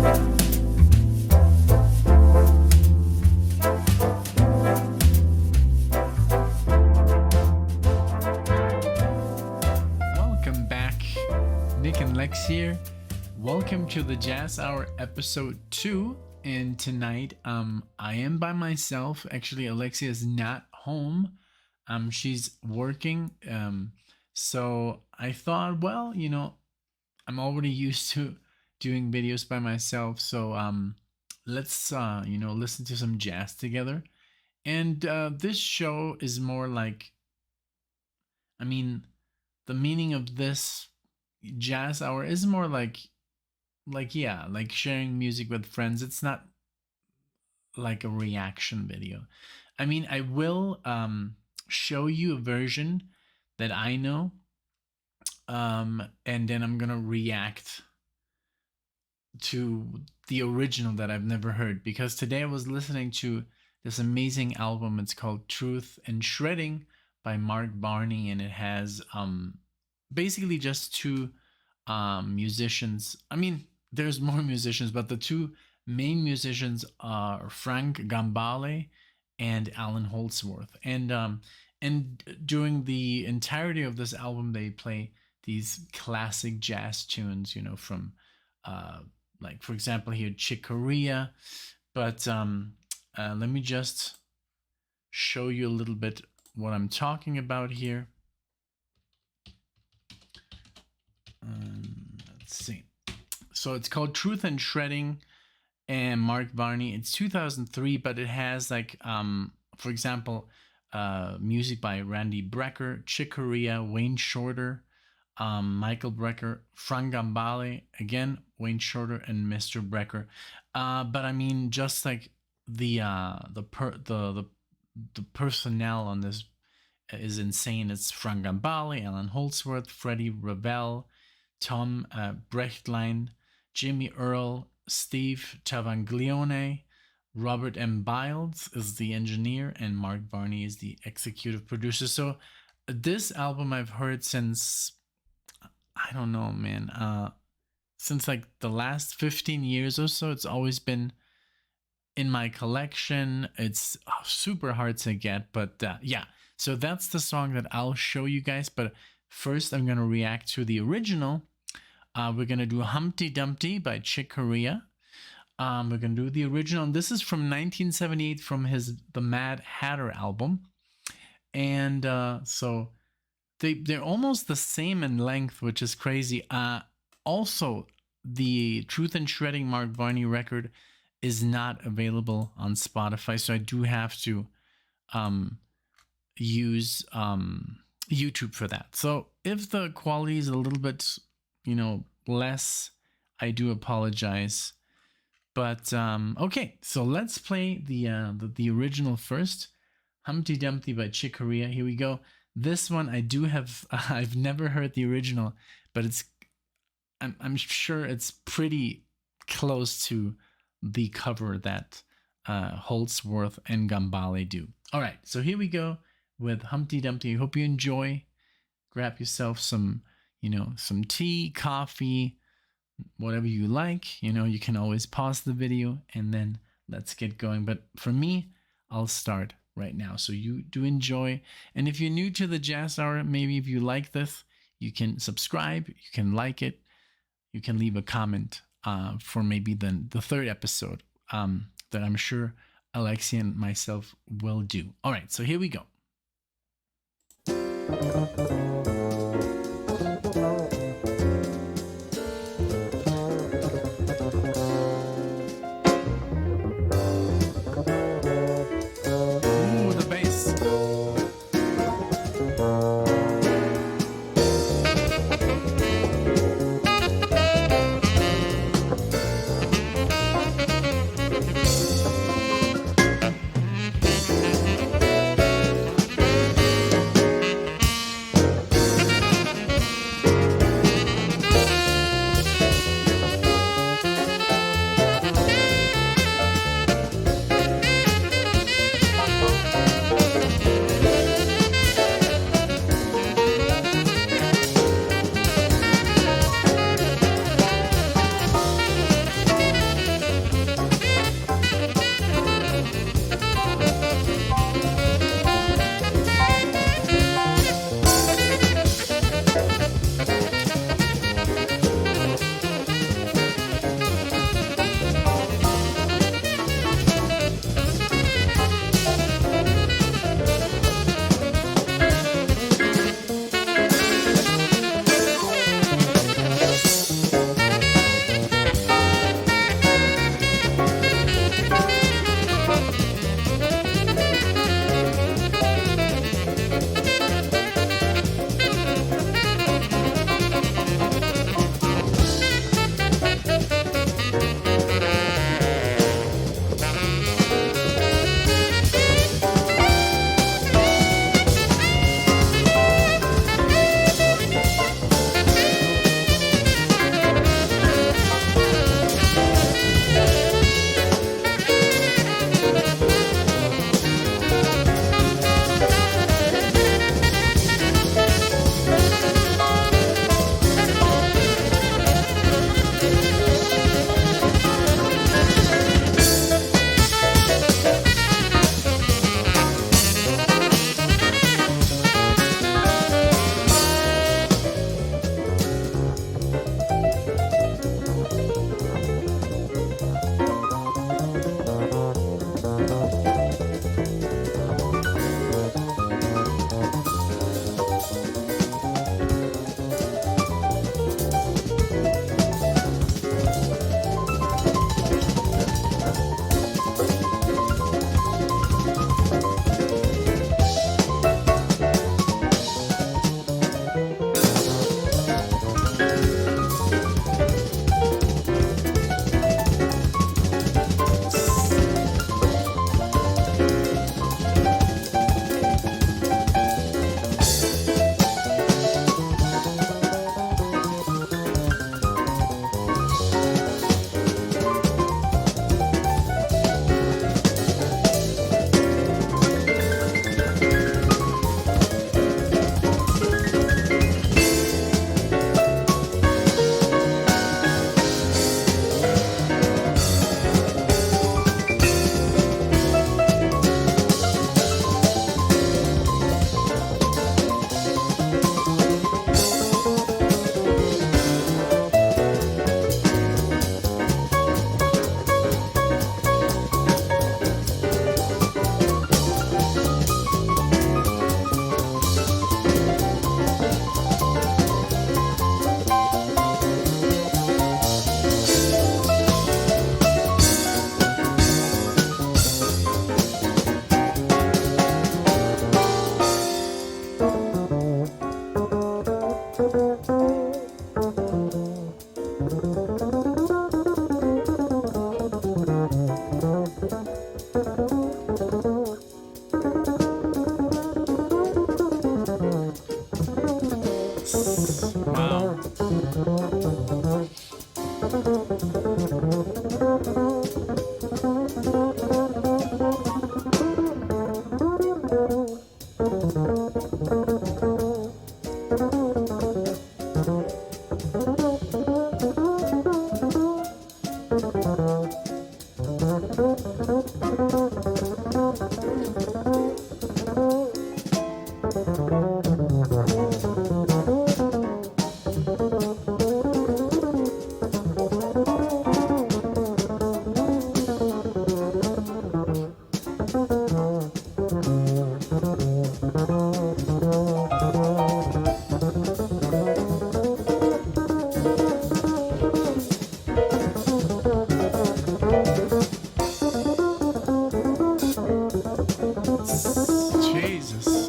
Welcome back, Nick and Lex here. Welcome to the Jazz Hour episode 2. And tonight, I am by myself. Actually, Alexia is not home. She's working. So I thought, well, you know, I'm already used to doing videos by myself. So let's, you know, listen to some jazz together. And this show is more like, I mean, the meaning of this Jazz Hour is more like yeah, like sharing music with friends. It's not like a reaction video. I mean, I will show you a version that I know, and then I'm gonna react to the original that I've never heard, because today I was listening to this amazing album. It's called Truth and Shredding by Mark Varney, and it has basically just two musicians. I mean, there's more musicians, but the two main musicians are Frank Gambale and Allan Holdsworth. And during the entirety of this album, they play these classic jazz tunes, you know, from like, for example, here Chick Corea. But let me just show you a little bit what I'm talking about here. Let's see. So it's called Truth and Shredding, and Mark Varney. It's 2003, but it has like, for example, music by Randy Brecker, Chick Corea, Wayne Shorter, Michael Brecker, Frank Gambale, again Wayne Shorter, and Mr. Brecker. But I mean, just like the personnel on this is insane. It's Frank Gambale, Allan Holdsworth, Freddie Ravel, Tom Brechtlein, Jimmy Earl, Steve Tavanglione, Robert M. Biles is the engineer, and Mark Varney is the executive producer. So this album I've heard since, I don't know, man, since like the last 15 years or so. It's always been in my collection. It's super hard to get, but yeah. So that's the song that I'll show you guys. But first, I'm going to react to the original. We're going to do Humpty Dumpty by Chick Corea. We're going to do the original. And this is from 1978 from the Mad Hatter album. And so they're almost the same in length, which is crazy. Also, the Truth and Shredding Mark Varney record is not available on Spotify. So I do have to use YouTube for that. So if the quality is a little bit, you know, less, I do apologize. But okay, so let's play the original first. Humpty Dumpty by Chick Corea. Here we go. This one I do have. I've never heard the original, but I'm sure it's pretty close to the cover that Holdsworth and Gambale do. All right, so here we go with Humpty Dumpty. I hope you enjoy. Grab yourself some, you know, some tea, coffee, whatever you like. You know, you can always pause the video and then let's get going. But for me, I'll start right now. So you do enjoy. And if you're new to the Jazz Hour, maybe if you like this, you can subscribe, you can like it, you can leave a comment for maybe the third episode that I'm sure Alexia and myself will do. All right, so here we go. Jesus.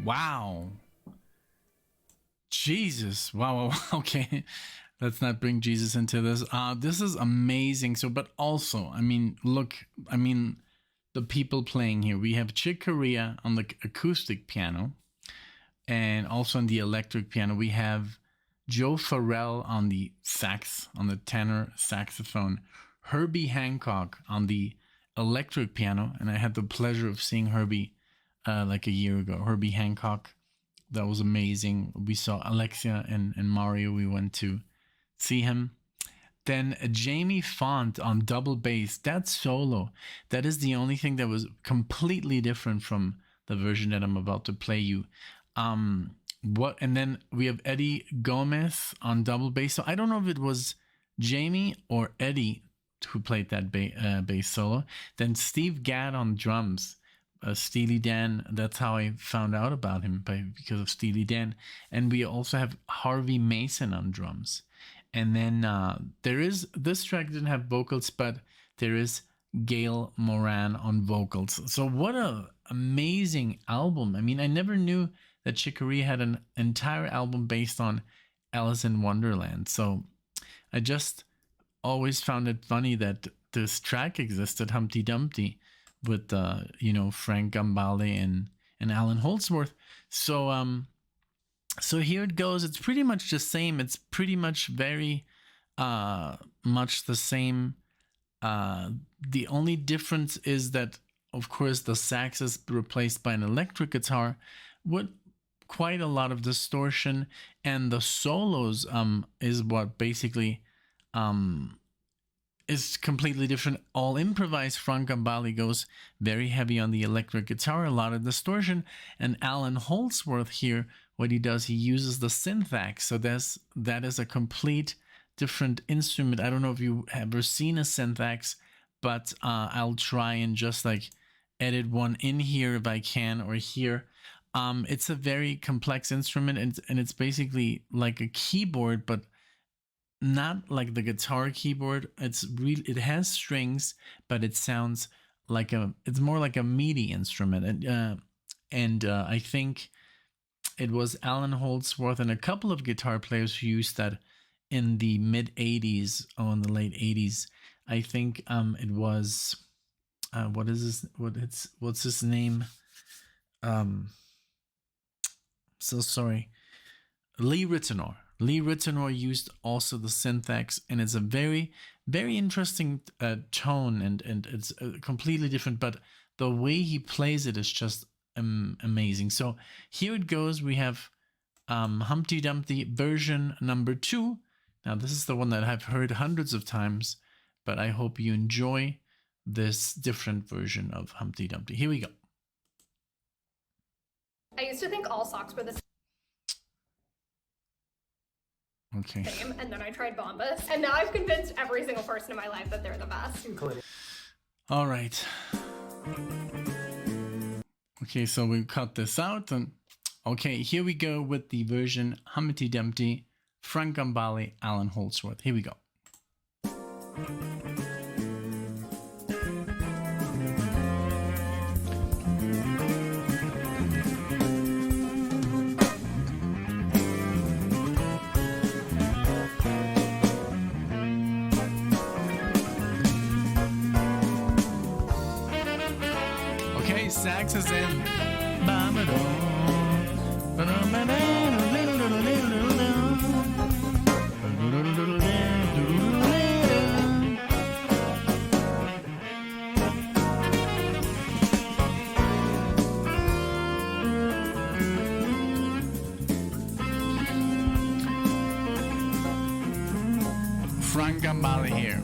Wow. Jesus. Wow, wow, wow. Okay. Let's not bring Jesus into this. This is amazing. So, but also, I mean, look, I mean, the people playing here. We have Chick Corea on the acoustic piano, and also on the electric piano. We have Joe Farrell on the sax, on the tenor saxophone, Herbie Hancock on the electric piano, and I had the pleasure of seeing Herbie like a year ago. Herbie Hancock, that was amazing. We saw Alexia and Mario. We went to see him. Then Jamie Font on double bass. That solo, that is the only thing that was completely different from the version that I'm about to play you. What? And then we have Eddie Gomez on double bass. So I don't know if it was Jamie or Eddie who played that bass solo. Then Steve Gadd on drums. Steely Dan, that's how I found out about him, because of Steely Dan. And we also have Harvey Mason on drums. And then there is, this track didn't have vocals, but there is Gail Moran on vocals. So what a amazing album. I mean, I never knew that Chick Corea had an entire album based on Alice in Wonderland. So I just always found it funny that this track existed, Humpty Dumpty, with Frank Gambale and Allan Holdsworth. So here it goes. It's pretty much the same. It's pretty much very much the same. The only difference is that, of course, the sax is replaced by an electric guitar with quite a lot of distortion, and the solos is what basically is completely different. All improvised. Frank Gambale goes very heavy on the electric guitar, a lot of distortion, and Allan Holdsworth here, what he does, he uses the syntax. So that is a complete different instrument. I don't know if you've ever seen a syntax, but I'll try and just like edit one in here if I can, or here. It's a very complex instrument, and it's basically like a keyboard, but not like the guitar keyboard. It has strings, but it sounds like it's more like a MIDI instrument. And I think it was Allan Holdsworth and a couple of guitar players who used that in the mid 80s or in the late 80s. I think it was what's his name? So sorry. Lee Ritenour. Lee Ritenour used also the syntax, and it's a very, very interesting tone, and it's completely different, but the way he plays it is just amazing. So here it goes. We have Humpty Dumpty version number 2. Now this is the one that I've heard hundreds of times, but I hope you enjoy this different version of Humpty Dumpty. Here we go. I used to think all socks were the Okay. same, and then I tried Bombas, and now I've convinced every single person in my life that they're the best. All right. Okay, so we cut this out, and okay, here we go with the version Humpty Dumpty, Frank Gambale, Allan Holdsworth. Here we go. Okay, sax is in. Frank Gambale here.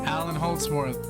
Allan Holdsworth.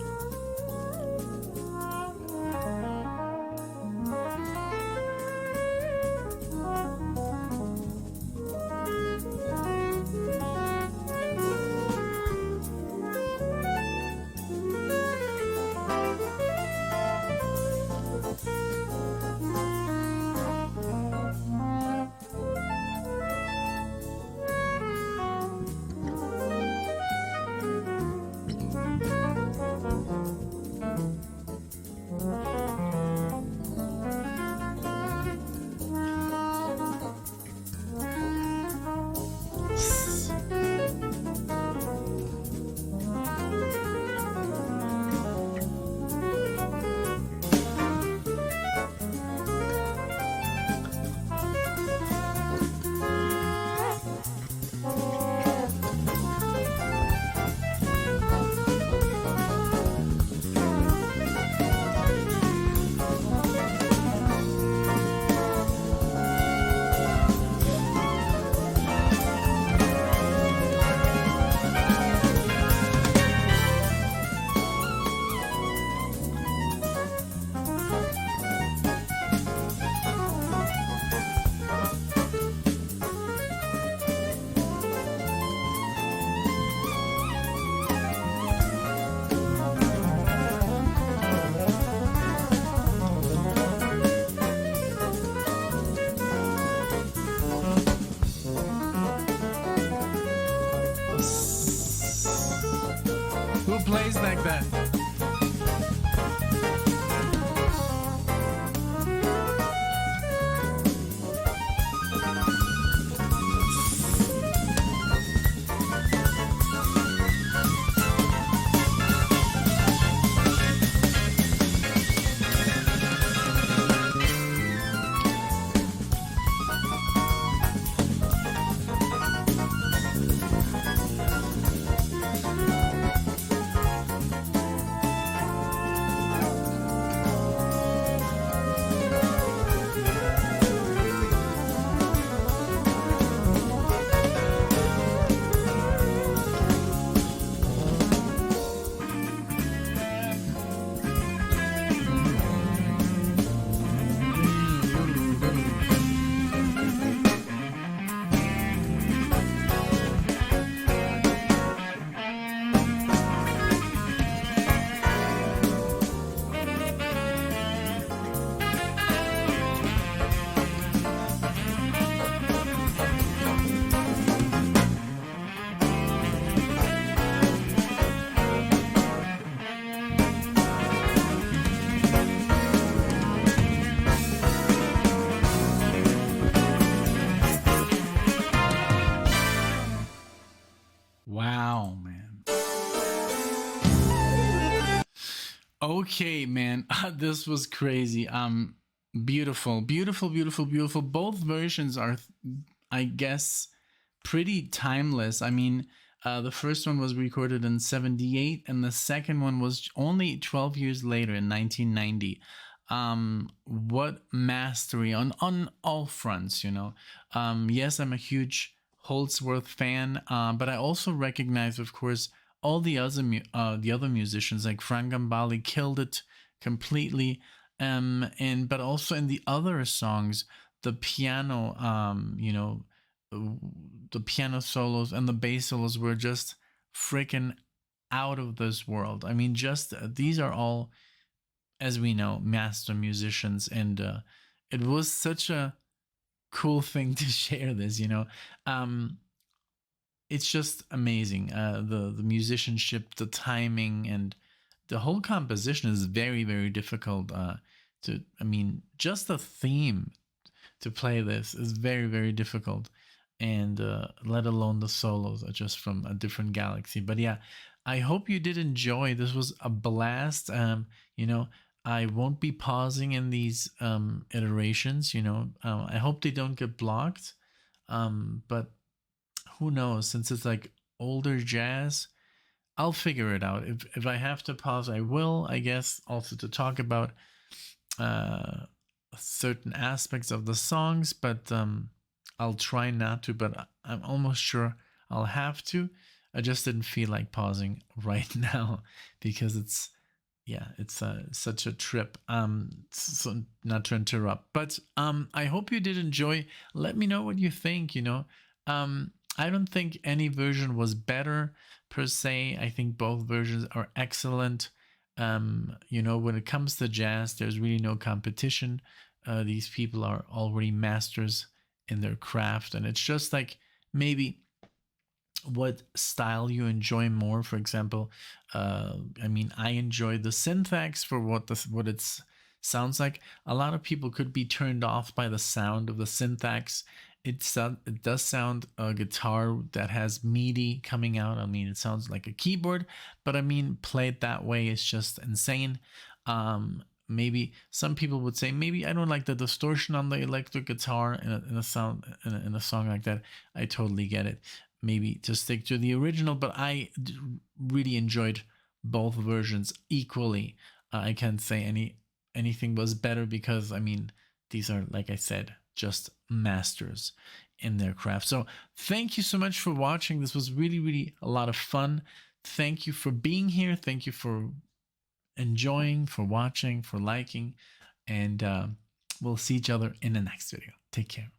Okay, man, this was crazy. Beautiful, beautiful, beautiful, beautiful. Both versions are, I guess, pretty timeless. I mean, the first one was recorded in '78, and the second one was only 12 years later in 1990. What mastery on all fronts, you know. Yes, I'm a huge Holdsworth fan, but I also recognize, of course, all the other musicians like Frank Gambale killed it completely. And but also in the other songs, the piano, the piano solos and the bass solos were just freaking out of this world. I mean, just these are all, as we know, master musicians, and it was such a cool thing to share this. Um, it's just amazing. The musicianship, the timing, and the whole composition is very very difficult. I mean, just the theme to play this is very very difficult, and let alone the solos are just from a different galaxy. But yeah, I hope you did enjoy. This was a blast. You know, I won't be pausing in these iterations. I hope they don't get blocked. But who knows? Since it's like older jazz, I'll figure it out. If I have to pause, I will. I guess also to talk about uh, certain aspects of the songs, but I'll try not to. But I'm almost sure I'll have to. I just didn't feel like pausing right now because it's such a trip. So not to interrupt, but I hope you did enjoy. Let me know what you think. I don't think any version was better per se. I think both versions are excellent. When it comes to jazz, there's really no competition. These people are already masters in their craft, and it's just like maybe what style you enjoy more. For example, I mean, I enjoy the syntax for what it sounds like. A lot of people could be turned off by the sound of the syntax. It does sound a guitar that has MIDI coming out. I mean, it sounds like a keyboard, but I mean, played that way is just insane. Maybe some people would say maybe I don't like the distortion on the electric guitar in a sound in a song like that. I totally get it. Maybe to stick to the original, but I really enjoyed both versions equally. I can't say anything was better because I mean these are, like I said, just masters in their craft. So thank you so much for watching. This was really really a lot of fun. Thank you for being here. Thank you for enjoying, for watching, for liking, and we'll see each other in the next video. Take care.